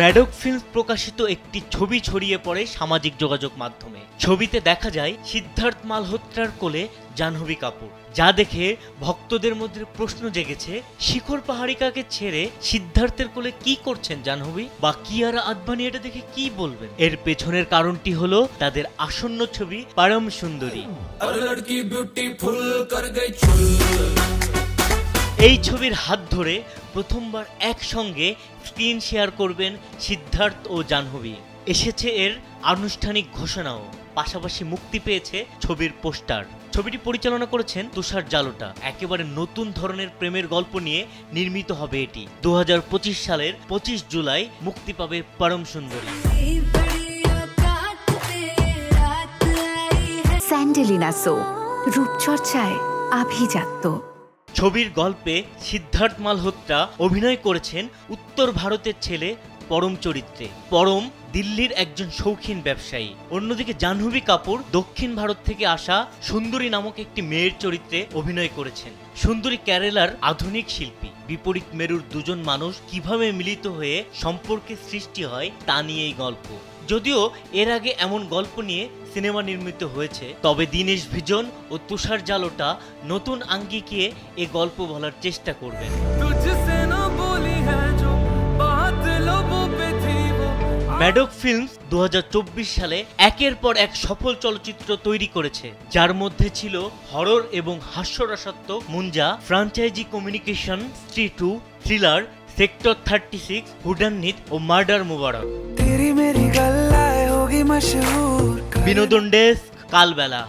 Maddox films প্রকাশিত একটি ছবি ছড়িয়ে পড়ে সামাজিক যোগাযোগ মাধ্যমে। ছবিতে দেখা যায় সিদ্ধার্থ মালহোত্রার কোলে জাহ্নবী কাপুর, যা দেখে ভক্তদের মধ্যে প্রশ্ন জেগেছে, শিখর পাহাড়িকাকে ছেড়ে সিদ্ধার্থের কোলে কি করছেন জাহ্নবী, বা কিয়ারা আদভানি এটা দেখে কি বলবেন। এর পেছনের কারণটি হলো তাদের আসন্ন ছবি পরম সুন্দরী। এই ছবির হাত ধরে প্রথমবার একসঙ্গে স্ক্রিন শেয়ার করবেন সিদ্ধার্থ ও জাহ্নবী। এসেছে এর আনুষ্ঠানিক ঘোষণাও, পাশাপাশি মুক্তি পেয়েছে ছবির পোস্টার। ছবিটি পরিচালনা করেছেন তুষার জালোটা। একেবারে নতুন ধরনের প্রেমের গল্প নিয়ে নির্মিত হবে এটি। 2025 সালের 25 জুলাই মুক্তি পাবে পরম সুন্দরী। স্যান্ডেলিনা সো, রূপচর্চায় আভিজাত্য। ছবির গল্পে সিদ্ধার্থ মালহোত্রা অভিনয় করেছেন উত্তর ভারতের ছেলে পরম চরিত্রে। পরম দিল্লির একজন শৌখিন ব্যবসায়ী। অন্যদিকে জাহ্নবী কাপুর দক্ষিণ ভারত থেকে আসা সুন্দরী নামক একটি মেয়ের চরিত্রে অভিনয় করেছেন। সুন্দরী কেরালার আধুনিক শিল্পী। বিপরীত মেরুর দুজন মানুষ কিভাবে মিলিত হয়ে সম্পর্কের সৃষ্টি হয় তা নিয়ে এই গল্প। যদিও এর আগে এমন গল্প নিয়ে সিনেমা নির্মিত হয়েছে, তবে দীনেশ ভিজন ও তুষার জালোটা নতুন আঙ্গিকে এ গল্প বলার চেষ্টা করবেন। ম্যাডক ফিল্মস 2024 সালে একের পর এক সফল চলচ্চিত্র তৈরি করেছে, যার মধ্যে ছিল হরর এবং হাস্যরসাত্মক মুঞ্জা, ফ্রাঞ্চাইজি কমিউনিকেশন, স্ত্রী 2, থ্রিলার, সেক্টর 36, হুডান্নিত ও মার্ডার মুবারক। বিনোদন ডেস্ক, কালবেলা।